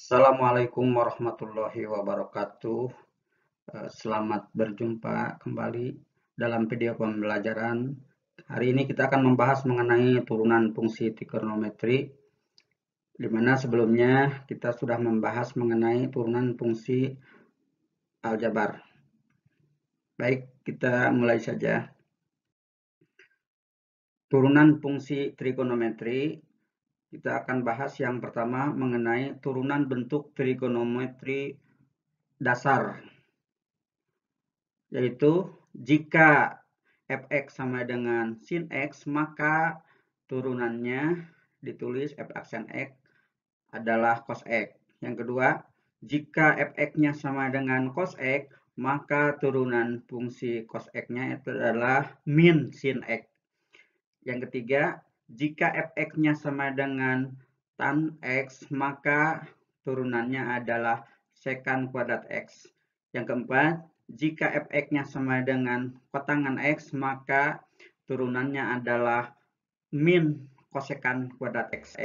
Assalamualaikum warahmatullahi wabarakatuh. Selamat berjumpa kembali dalam video pembelajaran. Hari ini kita akan membahas mengenai turunan fungsi trigonometri, di mana sebelumnya kita sudah membahas mengenai turunan fungsi aljabar. Baik, kita mulai saja. Turunan fungsi trigonometri, kita akan bahas yang pertama mengenai turunan bentuk trigonometri dasar, yaitu jika fx sama dengan sin x, maka turunannya ditulis f(x) sin x adalah cos x. Yang kedua, jika fx-nya sama dengan cos x, maka turunan fungsi cos x-nya itu adalah min sin x. Yang ketiga, jika fx-nya sama dengan tan x, maka turunannya adalah secant kuadrat x. Yang keempat, jika fx-nya sama dengan kotangan x, maka turunannya adalah min kosekant kuadrat x.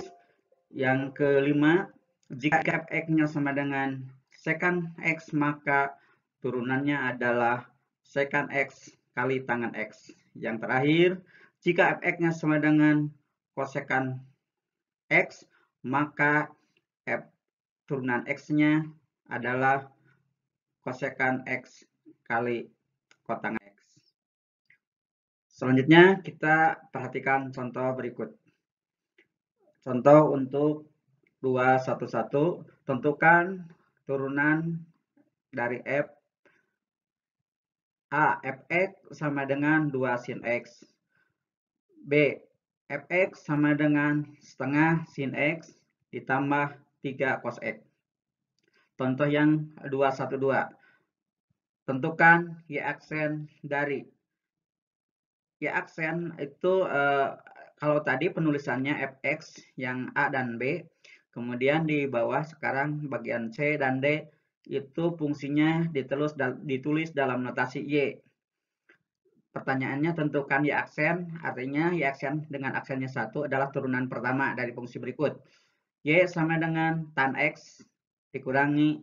Yang kelima, jika fx-nya sama dengan secant x, maka turunannya adalah secant x kali tangan x. Yang terakhir, jika fx-nya sama dengan kosekant x, maka turunan x-nya adalah kosekant x kali kotangan x. Selanjutnya kita perhatikan contoh berikut. Contoh untuk 211, tentukan turunan dari f A, fx sama dengan 2 sin x. B, fx sama dengan setengah sin x ditambah 3 cos x. Contoh yang 212. Tentukan y aksen dari y aksen itu kalau tadi penulisannya fx yang A dan B, kemudian di bawah sekarang bagian C dan D itu fungsinya ditulis dalam notasi y. Pertanyaannya tentukan y aksen, artinya y aksen dengan aksennya 1 adalah turunan pertama dari fungsi berikut. Y sama dengan tan x dikurangi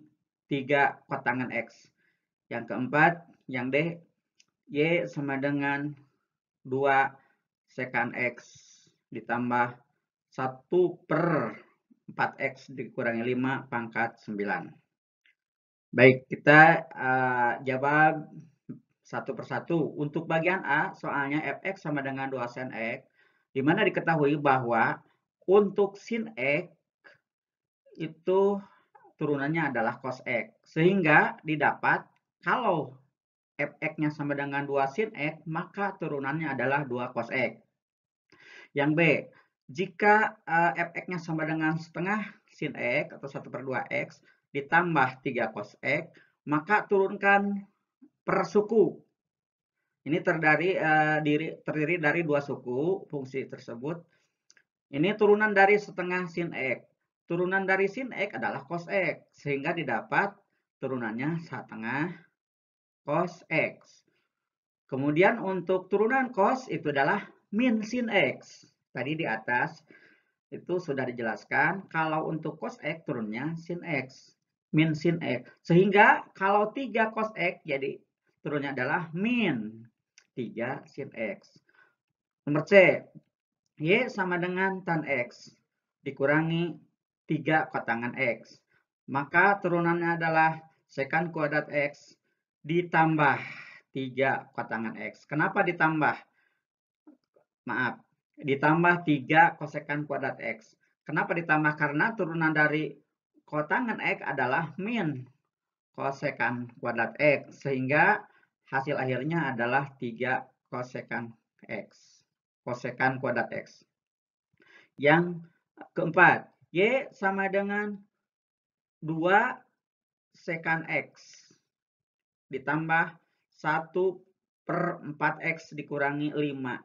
3 kotangan x. Yang keempat, yang D, y sama dengan 2 secant x ditambah 1/4x dikurangi 5 pangkat 9. Baik, kita jawab satu persatu. Untuk bagian A, soalnya fx sama dengan 2 sin x, di mana diketahui bahwa untuk sin x itu turunannya adalah cos x. Sehingga didapat kalau fx-nya sama dengan 2 sin x, maka turunannya adalah 2 cos x. Yang B, jika fx-nya sama dengan setengah sin x atau 1/2x ditambah 3 cos x, maka turunkan per suku. Ini terdiri dari 2 suku fungsi tersebut. Ini turunan dari setengah sin x. Turunan dari sin x adalah cos x, sehingga didapat turunannya setengah cos x. Kemudian untuk turunan cos itu adalah min sin x. Tadi di atas itu sudah dijelaskan kalau untuk cos x turunnya sin x, min sin x. Sehingga kalau 3 cos x jadi turunnya adalah min 3 sin x. Nomor C, y sama dengan tan x dikurangi 3 kotangan x. Maka turunannya adalah secant kuadrat x ditambah 3 kotangan x. Kenapa ditambah? Maaf, ditambah 3 kosekant kuadrat x. Kenapa ditambah? Karena turunan dari kotangan x adalah min kosekant kuadrat x. Sehingga hasil akhirnya adalah 3 kosekant x. Kosekant kuadrat x. Yang keempat, y sama dengan 2 secant x ditambah 1/4x dikurangi 5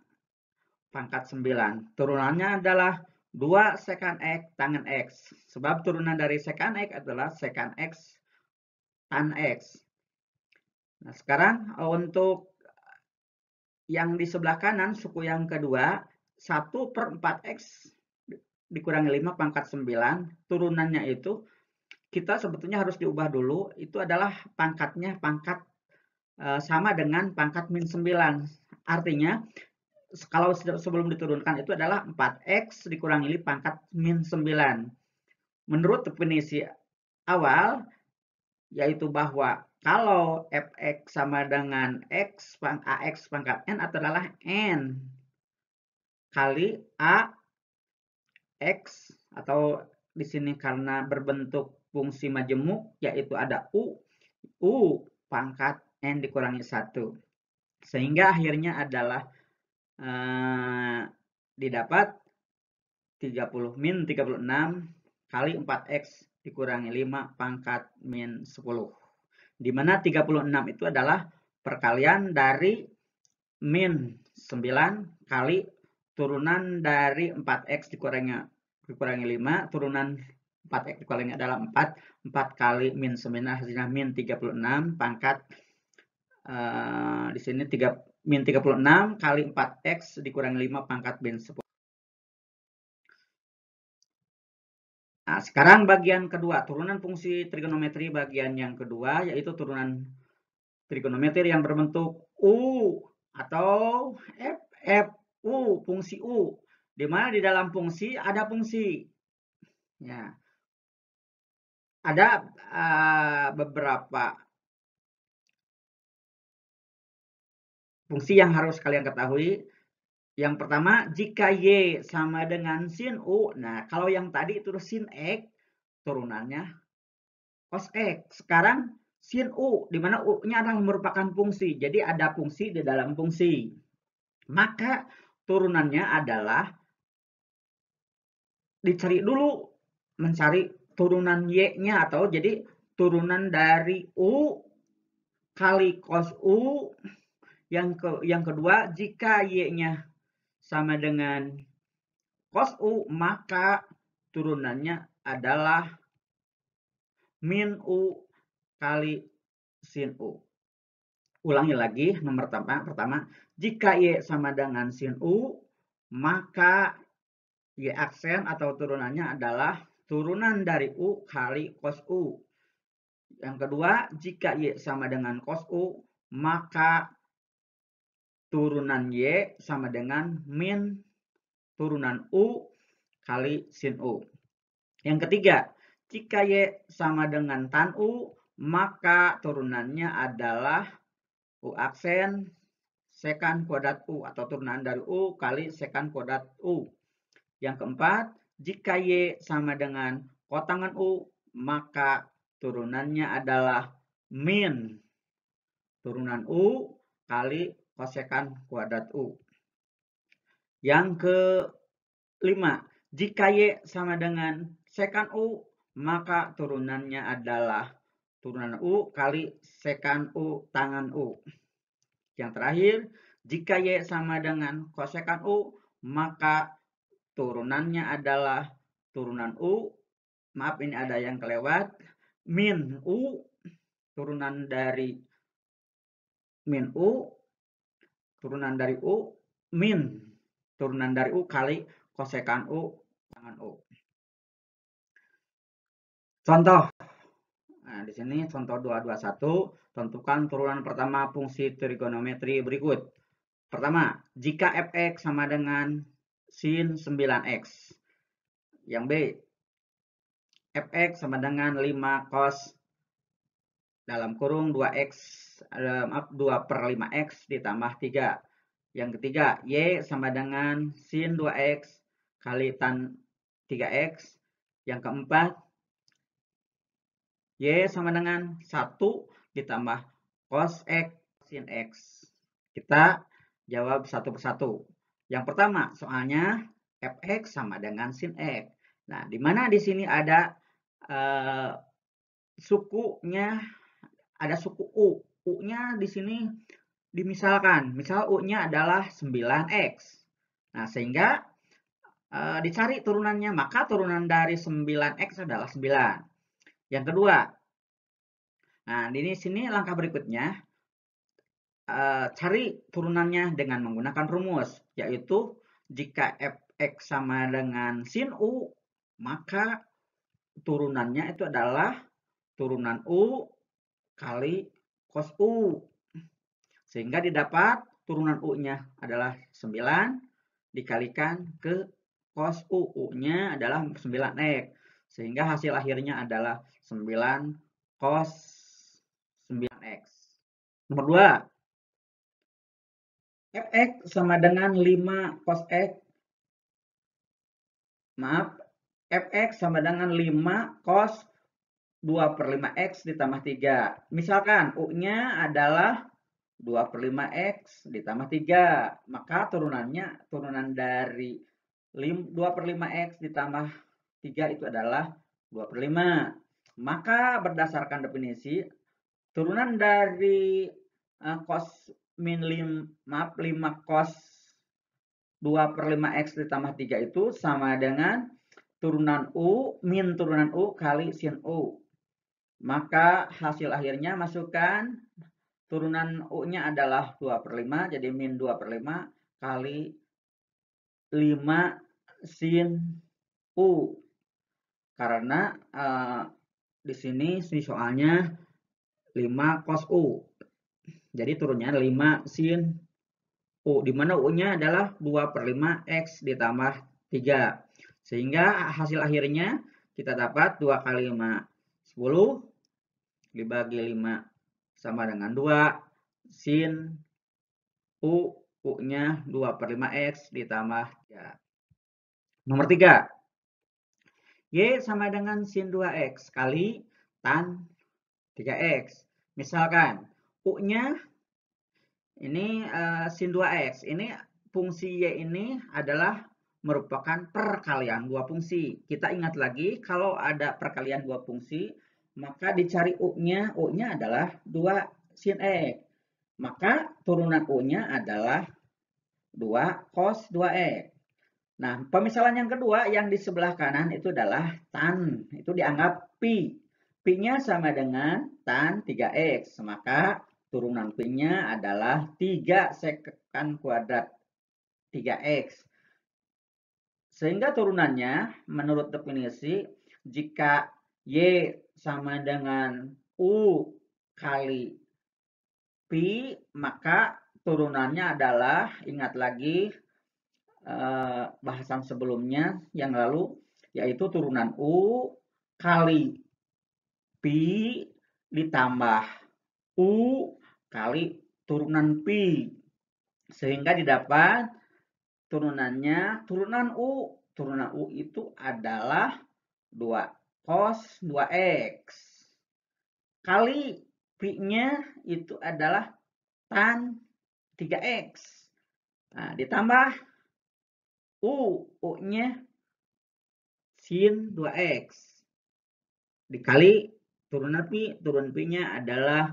pangkat 9. Turunannya adalah 2 secant x tangen x. Sebab turunan dari secant x adalah secant x tan x. Nah, sekarang untuk yang di sebelah kanan, suku yang kedua, 1/4x dikurangi 5 pangkat 9, turunannya itu kita sebetulnya harus diubah dulu, itu adalah pangkatnya pangkat sama dengan pangkat min 9. Artinya, kalau sebelum diturunkan itu adalah 4x dikurangi pangkat min 9. Menurut definisi awal, yaitu bahwa kalau fx sama dengan ax pangkat n adalah n kali a x, atau di sini karena berbentuk fungsi majemuk, yaitu ada u pangkat n dikurangi 1. Sehingga akhirnya adalah didapat 36 kali 4x dikurangi 5 pangkat min 10. Di mana 36 itu adalah perkalian dari min 9 kali turunan dari 4x dikurangi 5, turunan 4x dikurangi adalah 4 kali min 9 hasilnya min 36 pangkat di sini min 36 kali 4x dikurangi 5 pangkat min 10. Nah, sekarang bagian kedua, turunan fungsi trigonometri bagian yang kedua, yaitu turunan trigonometri yang berbentuk U atau FU, fungsi U. Di mana di dalam fungsi ada fungsi. Ya. Ada beberapa fungsi yang harus kalian ketahui. Yang pertama, jika Y sama dengan sin U. Nah, kalau yang tadi itu sin X, turunannya cos X. Sekarang sin U, di mana U-nya adalah merupakan fungsi. Jadi ada fungsi di dalam fungsi. Maka turunannya adalah dicari dulu, mencari turunan Y-nya, atau jadi turunan dari U kali cos U. Yang kedua, jika Y-nya sama dengan cos U, maka turunannya adalah min U kali sin U. Ulangi lagi, nomor pertama, jika Y sama dengan sin U, maka Y aksen atau turunannya adalah turunan dari U kali cos U. Yang kedua, jika Y sama dengan cos U, maka turunan Y sama dengan min turunan U kali sin U. Yang ketiga, jika Y sama dengan tan U, maka turunannya adalah U aksen sekan kuadrat U, atau turunan dari U kali sekan kuadrat U. Yang keempat, jika Y sama dengan kotangan U, maka turunannya adalah min turunan U kali kosekan kuadrat U. Yang kelima, jika Y sama dengan sekan U, maka turunannya adalah turunan U kali sekan U tangan U. Yang terakhir, jika Y sama dengan kosekan U, maka turunannya adalah turunan U. Maaf, ini ada yang kelewat. Min U, turunan dari min U, turunan dari U, min turunan dari U kali kosekan U tangan U. Contoh. Nah, di sini contoh 221, tentukan turunan pertama fungsi trigonometri berikut. Pertama, jika fx sama dengan sin 9x. Yang B, fx sama dengan 5 cos dalam kurung 2x, 2/5x ditambah 3. Yang ketiga, Y sama dengan sin 2x kali tan 3x. Yang keempat, Y sama dengan 1 ditambah cos X sin X. Kita jawab satu persatu. Yang pertama, soalnya fx sama dengan sin X. Nah, di mana di sini ada sukunya, ada suku U. U-nya di sini dimisalkan. Misal U-nya adalah 9x. Nah, sehingga dicari turunannya. Maka turunan dari 9x adalah 9. Yang kedua, nah di sini langkah berikutnya, cari turunannya dengan menggunakan rumus, yaitu jika fx sama dengan sin U, maka turunannya itu adalah turunan U kali cos U. Sehingga didapat turunan U-nya adalah 9 dikalikan ke cos U. U-nya adalah 9X. Sehingga hasil akhirnya adalah 9 cos 9X. Nomor 2. Fx sama dengan 5 cos X. Maaf, Fx sama dengan 5 cos 2/5X ditambah 3. Misalkan U-nya adalah 2/5X ditambah 3. Maka turunan dari 2/5X ditambah 3 itu adalah 2/5. Maka berdasarkan definisi, turunan dari cos min 5 cos 2/5X ditambah 3 itu sama dengan turunan U min turunan U kali sin U. Maka hasil akhirnya masukkan turunan U-nya adalah 2/5, jadi min 2/5 kali 5 sin U. Karena di sini soalnya 5 cos U. Jadi turunnya 5 sin U, di mana U-nya adalah 2/5X ditambah 3. Sehingga hasil akhirnya kita dapat 2 kali 5, 10, dibagi 5 sama dengan 2, sin U, U-nya 2/5X ditambah 3. Nomor 3, Y sama dengan sin 2X kali tan 3X. Misalkan U-nya ini sin 2X. Ini fungsi Y ini adalah merupakan perkalian dua fungsi. Kita ingat lagi kalau ada perkalian dua fungsi, maka dicari U-nya. U-nya adalah 2 sin X. Maka turunan U-nya adalah 2 cos 2X. Nah, pemisalan yang kedua yang di sebelah kanan itu adalah tan. Itu dianggap pi. Pi-nya sama dengan tan 3X. Maka turunan Pi-nya adalah 3 sekan kuadrat 3X. Sehingga turunannya menurut definisi, jika Y sama dengan U kali Pi, maka turunannya adalah, ingat lagi bahasan sebelumnya yang lalu, yaitu turunan U kali Pi ditambah U kali turunan Pi. Sehingga didapat turunannya, turunan U itu adalah 2 cos 2X. Kali Pi-nya itu adalah tan 3X. Nah, ditambah U-nya sin 2X. Dikali turunan Pi-nya adalah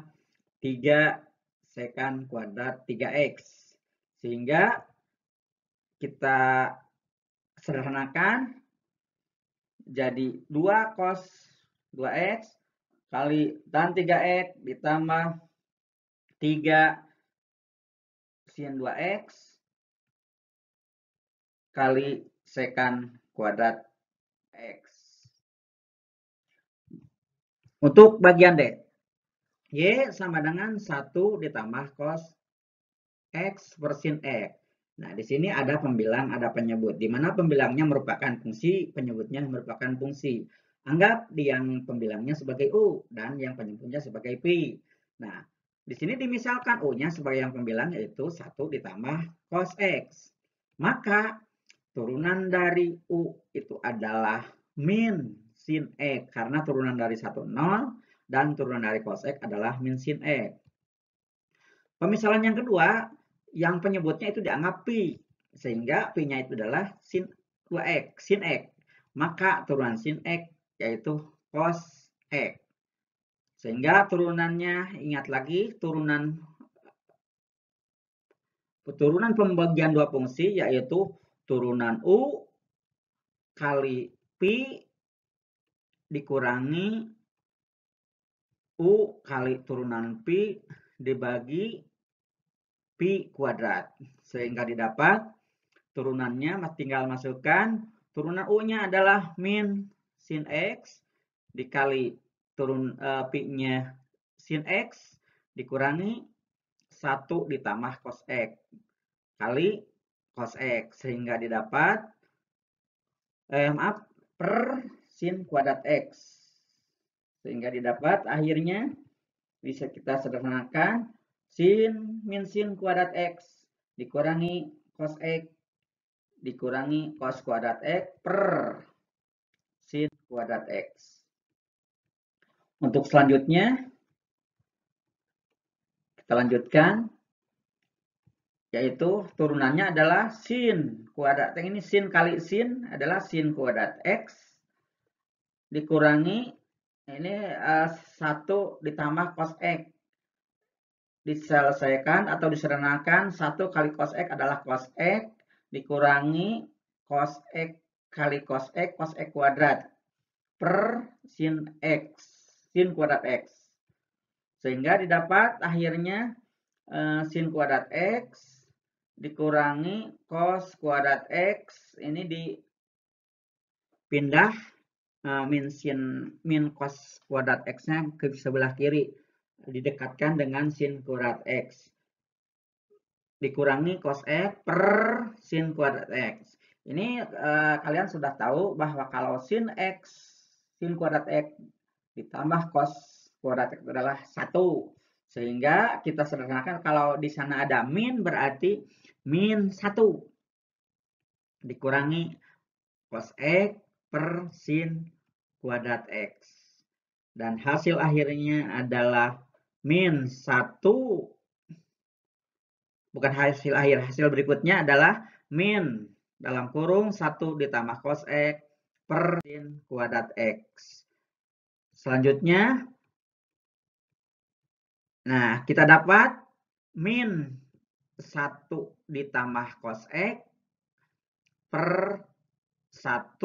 3 sekan kuadrat 3X. Sehingga kita sederhanakan jadi 2 cos 2X kali tan 3X ditambah 3 sin 2X kali sekan kuadrat X. Untuk bagian D, Y sama dengan 1 ditambah cos X per sin X. Nah, di sini ada pembilang, ada penyebut, di mana pembilangnya merupakan fungsi, penyebutnya merupakan fungsi. Anggap yang pembilangnya sebagai U dan yang penyebutnya sebagai Pi. Nah, di sini dimisalkan U-nya sebagai yang pembilang, yaitu 1 ditambah cos X. Maka turunan dari U itu adalah min sin X, karena turunan dari 1 0 dan turunan dari cos X adalah min sin X. Pemisalan yang kedua, yang penyebutnya itu dianggap pi, sehingga pi-nya itu adalah sin 2x, sin x. Maka turunan sin x yaitu cos x. Sehingga turunannya, ingat lagi, turunan pembagian dua fungsi yaitu turunan U kali pi dikurangi U kali turunan pi dibagi pi kuadrat. Sehingga didapat turunannya tinggal masukkan, turunan U-nya adalah min sin X dikali pi-nya sin X dikurangi 1 ditambah cos X kali cos X, sehingga didapat per sin kuadrat X, sehingga didapat akhirnya bisa kita sederhanakan min sin kuadrat X dikurangi cos X dikurangi cos kuadrat X per sin kuadrat X. Untuk selanjutnya kita lanjutkan, yaitu turunannya adalah sin kuadrat X. Ini sin kali sin adalah sin kuadrat X dikurangi ini 1 ditambah cos X. Diselesaikan atau disederhanakan, 1 kali cos X adalah cos X dikurangi cos X kali cos X kuadrat per sin X, sin kuadrat X. Sehingga didapat akhirnya sin kuadrat X dikurangi cos kuadrat X, ini dipindah min cos kuadrat X-nya ke sebelah kiri, didekatkan dengan sin kuadrat X. Dikurangi cos X per sin kuadrat X. Ini kalian sudah tahu bahwa kalau sin kuadrat X ditambah cos kuadrat X adalah 1. Sehingga kita sederhanakan, kalau di sana ada min berarti min 1 dikurangi cos X per sin kuadrat X. Dan hasil akhirnya adalah min 1, bukan hasil akhir, hasil berikutnya adalah min dalam kurung 1 ditambah cos X per sin kuadrat X. Selanjutnya, nah kita dapat min 1 ditambah cos X per 1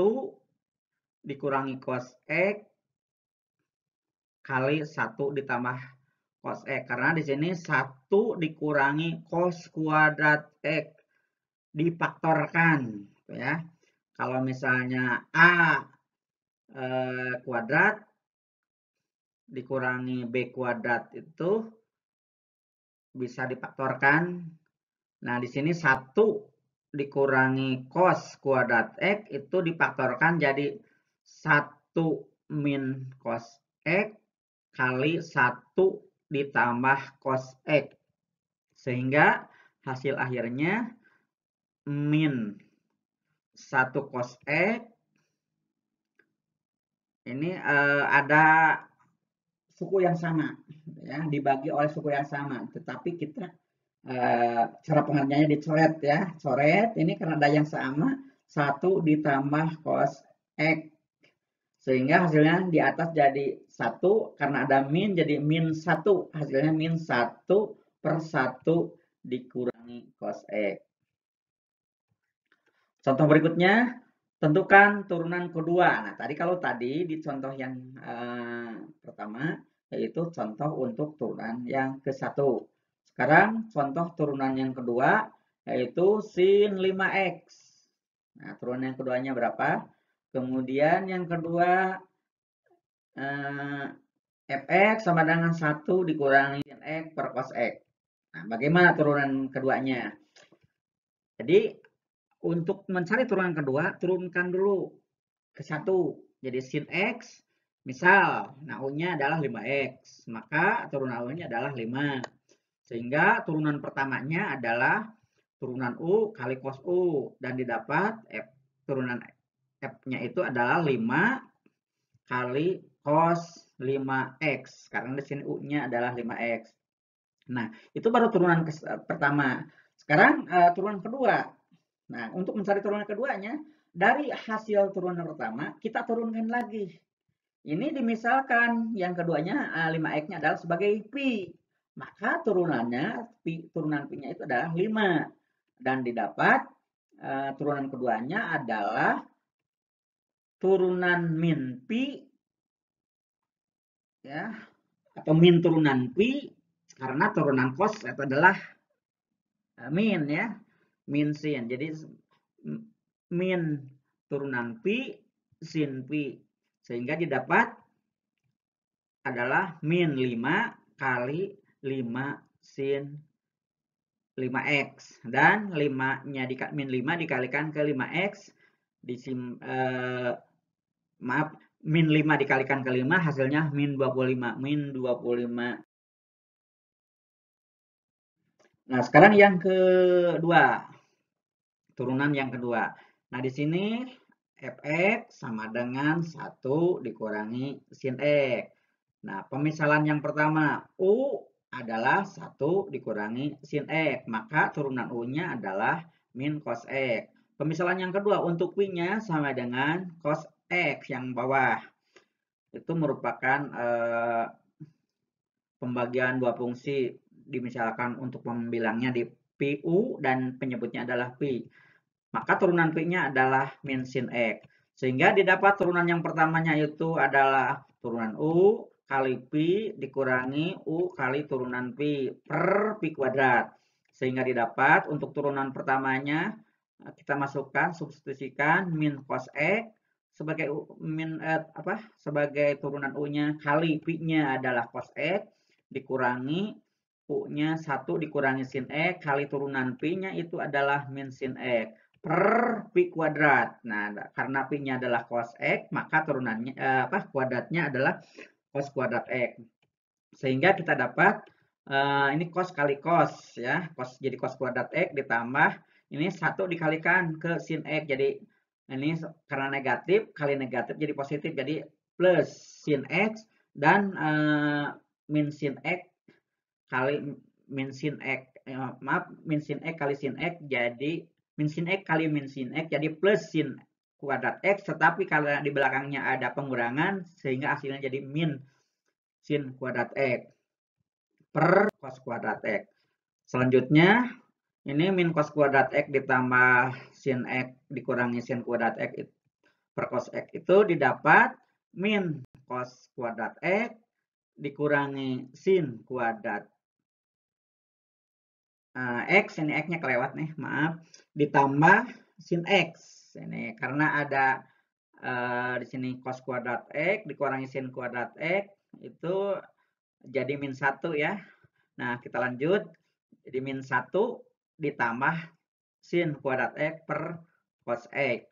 dikurangi cos X kali 1 ditambah cos X. Karena di sini 1 dikurangi cos kuadrat X difaktorkan, ya. Kalau misalnya A kuadrat dikurangi B kuadrat itu bisa difaktorkan. Nah, di sini 1 dikurangi cos kuadrat X itu difaktorkan jadi 1 min cos X kali 1 ditambah cos X. Sehingga hasil akhirnya min 1 cos X ini ada suku yang sama, ya, dibagi oleh suku yang sama, tetapi kita cara pengerjaannya dicoret, ya, coret ini karena ada yang sama, 1 ditambah cos X, sehingga hasilnya di atas jadi 1, karena ada min jadi min 1, hasilnya min 1 per 1 dikurangi cos X. Contoh berikutnya, tentukan turunan kedua. Nah, tadi di contoh yang pertama, yaitu contoh untuk turunan yang ke-1. Sekarang contoh turunan yang kedua, yaitu sin 5x. Nah, turunan yang keduanya berapa? Kemudian yang kedua, fx sama dengan 1 dikurangi sin x per cos x. Nah, bagaimana turunan keduanya? Jadi, untuk mencari turunan kedua, turunkan dulu ke 1. Jadi sin X, misal, nah U-nya adalah 5X. Maka turunan U-nya adalah 5. Sehingga turunan pertamanya adalah turunan U kali cos U. Dan didapat turunan F-nya itu adalah 5 kali cos 5X. Karena di sini U-nya adalah 5X. Nah, itu baru turunan pertama. Sekarang turunan kedua. Nah, untuk mencari turunan keduanya, dari hasil turunan pertama, kita turunkan lagi. Ini dimisalkan yang keduanya 5x-nya adalah sebagai pi. Maka turunannya, turunan pi-nya itu adalah 5. Dan didapat turunan keduanya adalah turunan min pi, ya, atau min turunan pi, karena turunan cos itu adalah min, ya. Min sin. Jadi min turunan pi sin pi. Sehingga didapat adalah min 5 kali 5 sin 5x dan min 5 dikalikan ke 5x maaf, min 5 dikalikan ke 5 hasilnya min 25. Nah, sekarang yang kedua. Turunan yang kedua. Nah, di sini fx sama dengan 1 dikurangi sin x. Nah, pemisalan yang pertama, U adalah 1 dikurangi sin X. Maka turunan U-nya adalah min cos X. Pemisalan yang kedua, untuk P-nya sama dengan cos X yang bawah. Itu merupakan pembagian dua fungsi. Dimisalkan untuk pembilangnya di PU dan penyebutnya adalah P. Maka turunan P-nya adalah min sin X. Sehingga didapat turunan yang pertamanya itu adalah turunan U kali P dikurangi U kali turunan P per P kuadrat. Sehingga didapat untuk turunan pertamanya kita masukkan, substitusikan min cos X sebagai sebagai turunan U-nya kali P-nya adalah cos X dikurangi U-nya 1 dikurangi sin X kali turunan P-nya itu adalah min sin X per P kuadrat. Nah, karena P-nya adalah cos X, maka turunannya kuadratnya adalah cos kuadrat X. Sehingga kita dapat ini cos kali cos ya. Jadi cos kuadrat X ditambah ini 1 dikalikan ke sin X. Jadi ini karena negatif kali negatif jadi positif, jadi plus sin X dan min sin X kali min sin X min sin X kali sin X jadi min sin X kali min sin X jadi plus sin kuadrat X, tetapi kalau di belakangnya ada pengurangan sehingga hasilnya jadi min sin kuadrat X per cos kuadrat X. Selanjutnya ini min cos kuadrat X ditambah sin X dikurangi sin kuadrat X per cos X itu didapat min cos kuadrat X dikurangi sin kuadrat X, ini X-nya kelewat nih, maaf, ditambah sin X. Ini karena ada di sini cos kuadrat X dikurangi sin kuadrat X itu jadi min 1 ya. Nah, kita lanjut. Jadi min 1 ditambah sin kuadrat X per cos X.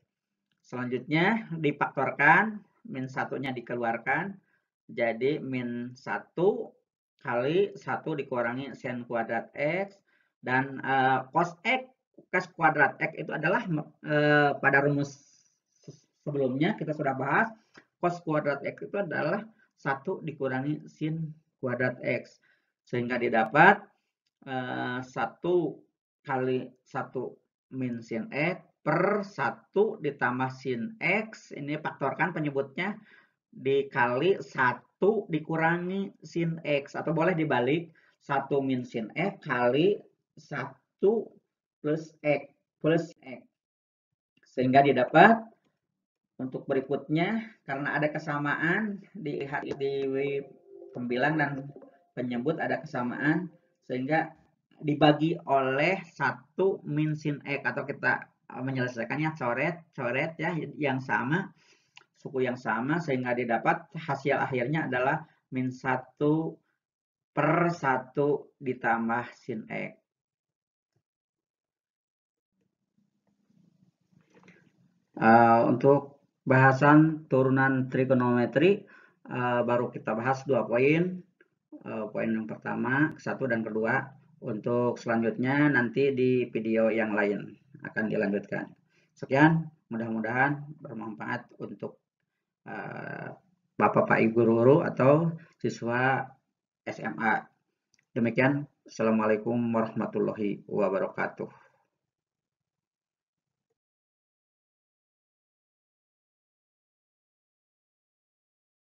Selanjutnya difaktorkan, min 1-nya dikeluarkan. Jadi min 1 kali 1 dikurangi sin kuadrat X. Dan cos X, cos kuadrat X itu adalah pada rumus sebelumnya kita sudah bahas, cos kuadrat X itu adalah 1 dikurangi sin kuadrat X. Sehingga didapat 1 kali 1 min sin X per 1 ditambah sin X. Ini faktorkan penyebutnya dikali 1 dikurangi sin X. Atau boleh dibalik 1 min sin X kali 1 plus X. Sehingga didapat untuk berikutnya karena ada kesamaan di pembilang dan penyebut ada kesamaan sehingga dibagi oleh 1 min sin X atau kita menyelesaikannya coret ya yang sama, suku yang sama sehingga didapat hasil akhirnya adalah min 1 per 1 ditambah sin X. Untuk bahasan turunan trigonometri baru kita bahas 2 poin. Poin yang pertama, 1 dan kedua. Untuk selanjutnya nanti di video yang lain akan dilanjutkan. Sekian, mudah-mudahan bermanfaat untuk Bapak Ibu guru atau siswa SMA. Demikian, Assalamualaikum warahmatullahi wabarakatuh.